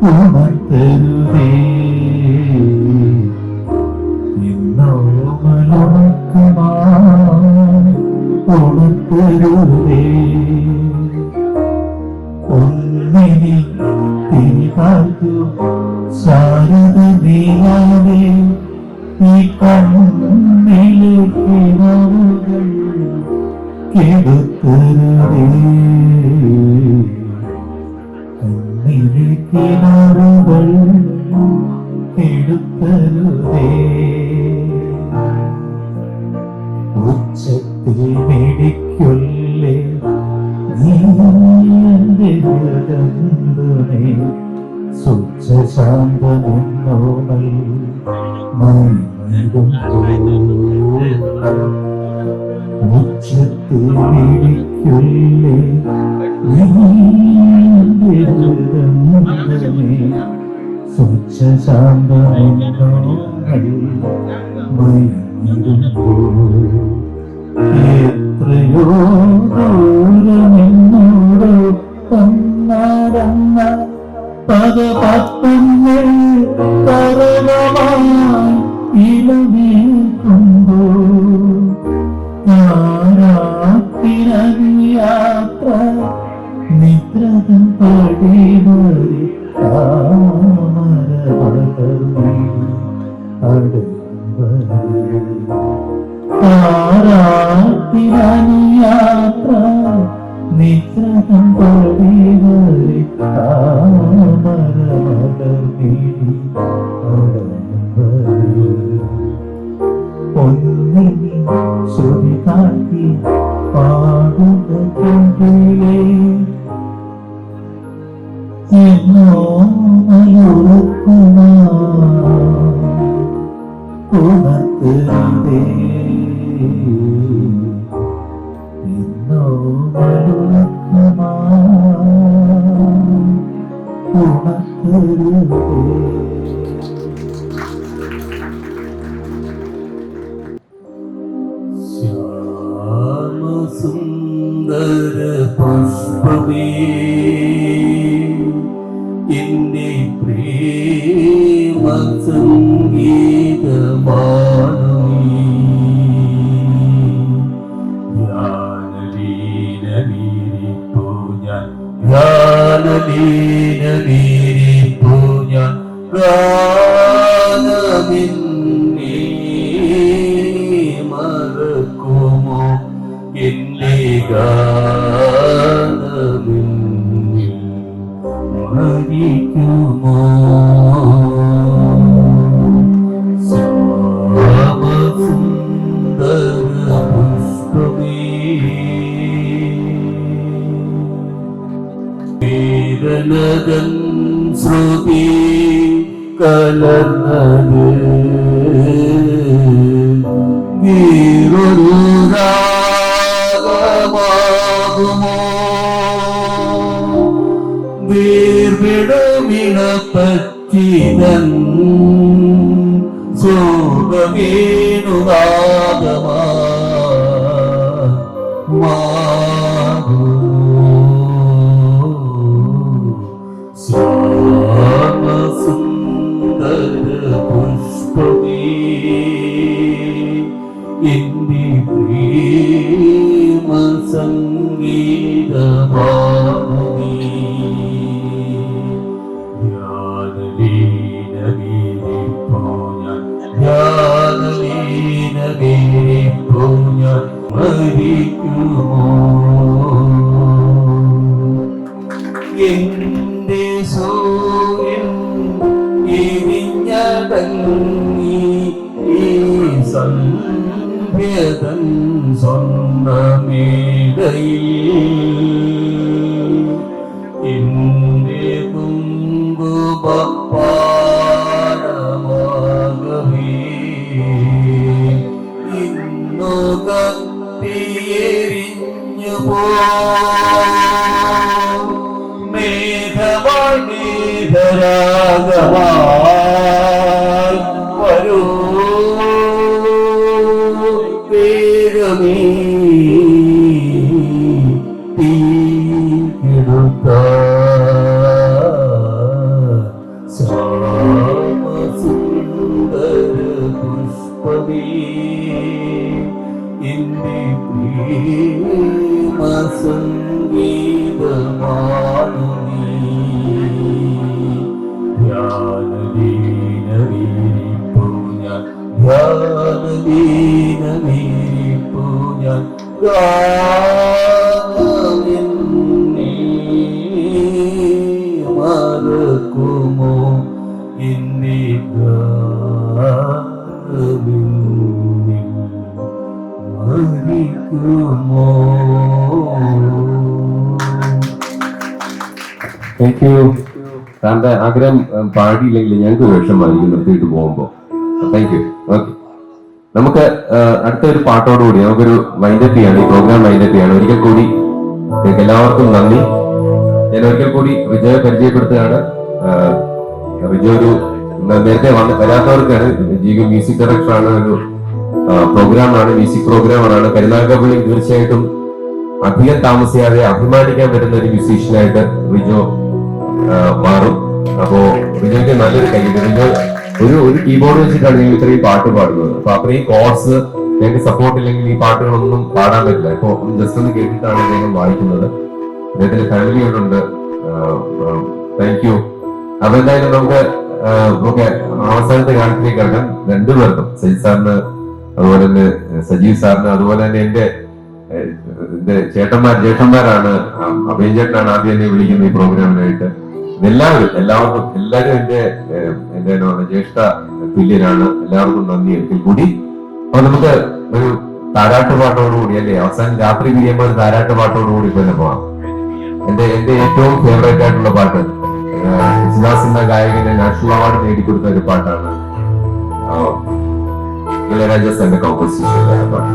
ഉണർത്തരുതേ ഉണർത്തരുതേ ഒന്നിനി തിരികാത്തു ശാരദ നീയാതെ ഈ കണ്ണിലെ കിണറുകൾ കെടുത്തരുതേ കണ്ണിലെ കിണറുകൾ കെടുത്തരുതേ ഉച്ചത്തിൽ മേടിക്കൊല്ലേ നീ എന്റെ ഹൃദയേ സുഖശാന്തമെന്നോമൽ ഉച്ചത്തിൽ മേടിക്കൊല്ലേ നീ എന്റെ ഹൃദയേ സുഖശാന്തമെന്നോമൽ എത്രയോ ദൂരമെന്നോടൊപ്പം നടന്ന പദപത്മങ്ങൾ കരളമായി ഇലവേൽക്കുമ്പോ യാത്ര നിദ്രതം പടിമറി യാത്ര നിദ്രതം പടിമറി ഒന്നിനി ശ്രുതി താഴ്ത്തി പാടുക കണ്ടിലേ എന്നോ മയൂർക്കുമാ ഉണർത്തരുതേ എന്നോ മയൂർക്കുമാ ഉണർത്തരുതേ. ശ്യാമസുന്ദര പുഷ്പമേ എന്റെ പ്രേമ സംഗീതമാണു ധ്യാനലീനീരിപ്പൂ ഞാൻ ധ്യാനലീനീരിപ്പൂ ഞാൻ ഗാനമിന്നേ മറക്കുമോ എന്റെ ഗാനമിന്നിൽ മരിക്കുമോ ശ്യാമസുന്ദര പുഷ്പമേ വേദനതൻ ശ്രുതി കലർന്നത് നീറൊരു രാഗമാകുമോ വീർവിടമിണപ്പറ്റിതൻ ശോകമേനുനാദമാ ശ്യാമസുന്ദര പുഷ്പമേ എന്റെ പ്രേമ സംഗീതമാണു നീ ധ്യാനലീനീരിപ്പൂ ഞാൻ ധ്യാനലീനീരിപ്പൂ ഞാൻ മരിക്കുമോ എന്റെ സൂര്യൻ എരിഞ്ഞടങ്ങി ഈ സന്ധ്യതൻ സ്വന്തമേടയിൽ എന്റെ കുങ്കുമപ്പാ എരിഞ്ഞു പോ മേഘമായി മേഘരാഗമായി വരൂ പേരുമീ തീടുത്ത ശ്യാമസുന്ദര പുഷ്പമേ എന്റെ പ്രേമ സംഗീതമാണു നീ ധ്യാനലീനമീരിപ്പൂ ഞാൻ ധ്യാനലീനമീരിപ്പൂ ഞാൻ ഗാനമെന്നേ മറക്കുമോ എന്നെ ഗാനമെന്നിൽ മരിക്കുമോ. Thank you. താന്റെ ആഗ്രഹം പാടിയില്ലെങ്കിൽ ഞങ്ങൾക്ക് വിഷമായിരിക്കും നിർത്തിയിട്ട് പോകുമ്പോ. Thank you. ഓക്കെ, നമുക്ക് അടുത്തൊരു പാട്ടോടുകൂടി നമുക്കൊരു വൈൻഡപ്പ് ചെയ്യാണ്, ഈ പ്രോഗ്രാം വൈൻഡപ്പ് ചെയ്യാണ്. ഒരിക്കൽ കൂടി എല്ലാവർക്കും നന്ദി. ഞാൻ ഒരിക്കൽ കൂടി റിജോയെ പരിചയപ്പെടുത്തുകയാണ്. റിജോ ഒരു നേരത്തെ വരാത്തവർക്കാണ്, ജീവ മ്യൂസിക് ഡയറക്ടറാണ്. ഒരു പ്രോഗ്രാമാണ്, മ്യൂസിക് പ്രോഗ്രാമാണ്. കരുനാഗപ്പള്ളി തീർച്ചയായിട്ടും അധികം താമസിയാതെ അഭിമാനിക്കാൻ പറ്റുന്ന ഒരു മ്യൂസീഷ്യനായിട്ട് റിജോ മാറും. അപ്പോ റിജോയ്ക്ക് നല്ലൊരു കൈയ്യുണ്ട്. റിജോ ഒരു കീബോർഡ് വെച്ചിട്ടാണ് ഞങ്ങൾ ഇത്രയും പാട്ട് പാടുന്നത്. അപ്പൊ അത്രയും കോഡ്സ് ഞങ്ങൾക്ക് സപ്പോർട്ട് ഇല്ലെങ്കിൽ ഈ പാട്ടുകളൊന്നും പാടാൻ പറ്റില്ല. ഇപ്പൊ ജസ്റ്റ് ഒന്ന് കേട്ടിട്ടാണ് അദ്ദേഹം വായിക്കുന്നത്. അദ്ദേഹത്തിന്റെ ഫാമിലി ഉണ്ട്. Thank you. അപ്പൊ എന്തായാലും നമുക്ക് അവസാനത്തെ ഗാനത്തിലേക്ക് കിടക്കാം. രണ്ടുപേർക്കും, സജി സാറിന് അതുപോലെ തന്നെ സജീവ് സാറിന് അതുപോലെ തന്നെ എന്റെ ജ്യേഷ്ഠന്മാരാണ്. അഭയൻ ചേട്ടനാണ് ആദ്യം എന്നെ വിളിക്കുന്നത് ഈ പ്രോഗ്രാമിനായിട്ട്. എല്ലാവർക്കും എന്റെ ജ്യേഷ്ഠ തുല്യനാണ്. എല്ലാവർക്കും നന്ദി ഒരിക്കൽ കൂടി. അപ്പൊ നമുക്ക് ഒരു താരാട്ട് പാട്ടോടുകൂടി അല്ലേ അവസാനം രാത്രി പിരിയുമ്പോൾ ഒരു താരാട്ട് പാട്ടോടുകൂടി പിന്നെ പോവാം. എന്റെ ഏറ്റവും ഫേവറേറ്റ് ആയിട്ടുള്ള പാട്ട് യേശുദാസ് എന്ന ഗായകന് നാഷണൽ അവാർഡ് നേടിക്കൊടുത്ത ഒരു പാട്ടാണ്. ഇളയരാജ സാറിന്റെ കോമ്പോസിഷൻ പാട്ട്.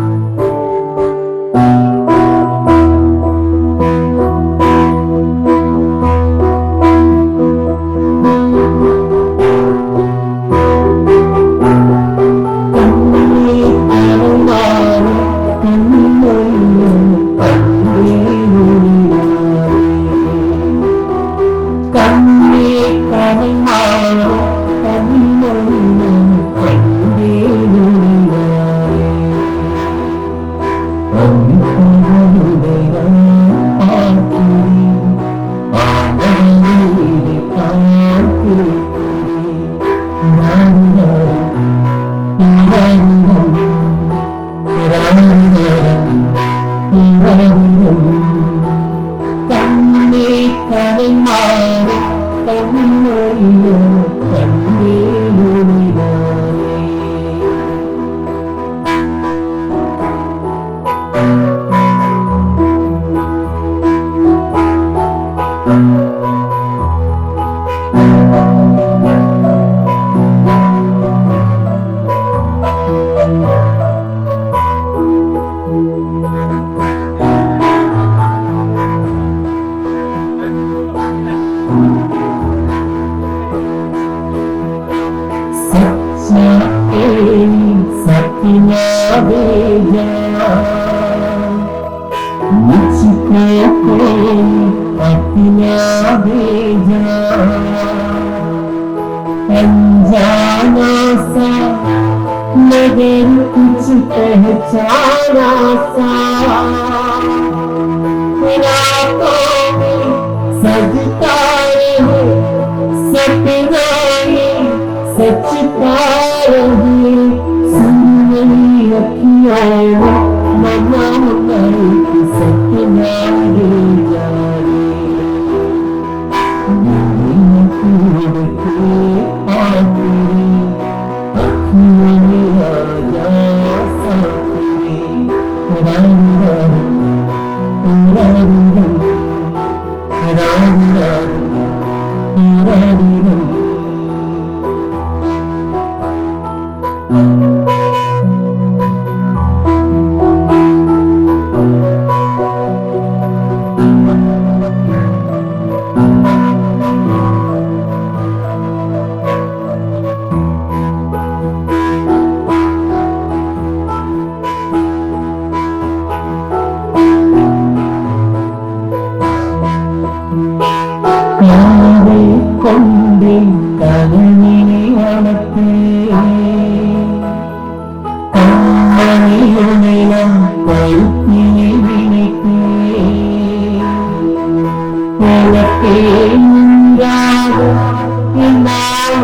നിന്റെ കനവിനെ വളർത്തി കണ്ണണിയുമിളം കഴുത്തിനെ വിളിക്കേ കിഴക്കേ രാഗം എന്നാൽ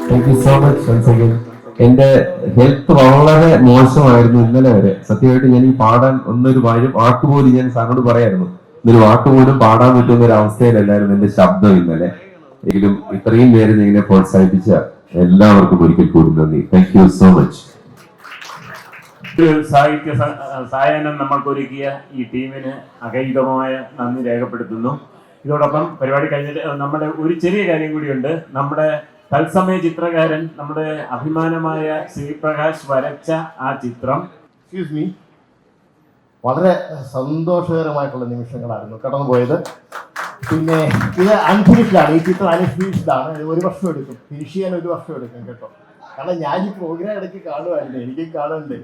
thank you so much once again. എന്റെ ഹെൽത്ത് വളരെ മോശമായിരുന്നു ഇന്നലെ വരെ. സത്യമായിട്ട് ഞാൻ ഈ പാടാൻ ഒന്നൊരു വാക്ക് പോലും ഞാൻ സാറിനോട് പറയായിരുന്നു, ഇന്നൊരു വാക്ക് പോലും പാടാൻ പറ്റുന്ന ഒരു അവസ്ഥയിലല്ലായിരുന്നു എന്റെ ശബ്ദം ഇന്നലെ. എങ്കിലും ഇത്രയും നേരം ഇങ്ങനെ പ്രോത്സാഹിപ്പിച്ച എല്ലാവർക്കും ഒരിക്കൽ കൂടി നന്ദി. Thank you so much. സാഹിത്യ സായാഹ്നം നമ്മൾക്കൊരുക്കിയ ഈ ടീമിന് അഗൈതമായ നന്ദി രേഖപ്പെടുത്തുന്നു. ഇതോടൊപ്പം പരിപാടി കഴിഞ്ഞിട്ട് നമ്മുടെ ഒരു ചെറിയ കാര്യം കൂടിയുണ്ട്. നമ്മുടെ തത്സമയ ചിത്രകാരൻ, നമ്മുടെ അഭിമാനമായ ശ്രീപ്രകാശ് വരച്ച ആ ചിത്രം വളരെ സന്തോഷകരമായിട്ടുള്ള നിമിഷങ്ങളായിരുന്നു കടന്നുപോയത്. പിന്നെ ഇത് അൺഫിനിഷ്ഡാണ്, ഈ ചിത്രം അൺഫിനിഷ്ഡാണ്. ഒരു വർഷം എടുക്കും, ഫിനിഷ് ചെയ്യാൻ ഒരു വർഷം എടുക്കും കേട്ടോ. കാരണം ഞാൻ ഈ പ്രോഗ്രാം ഇടയ്ക്ക് കാണുമായിരുന്നു, എനിക്കും കാണുന്നുണ്ട്.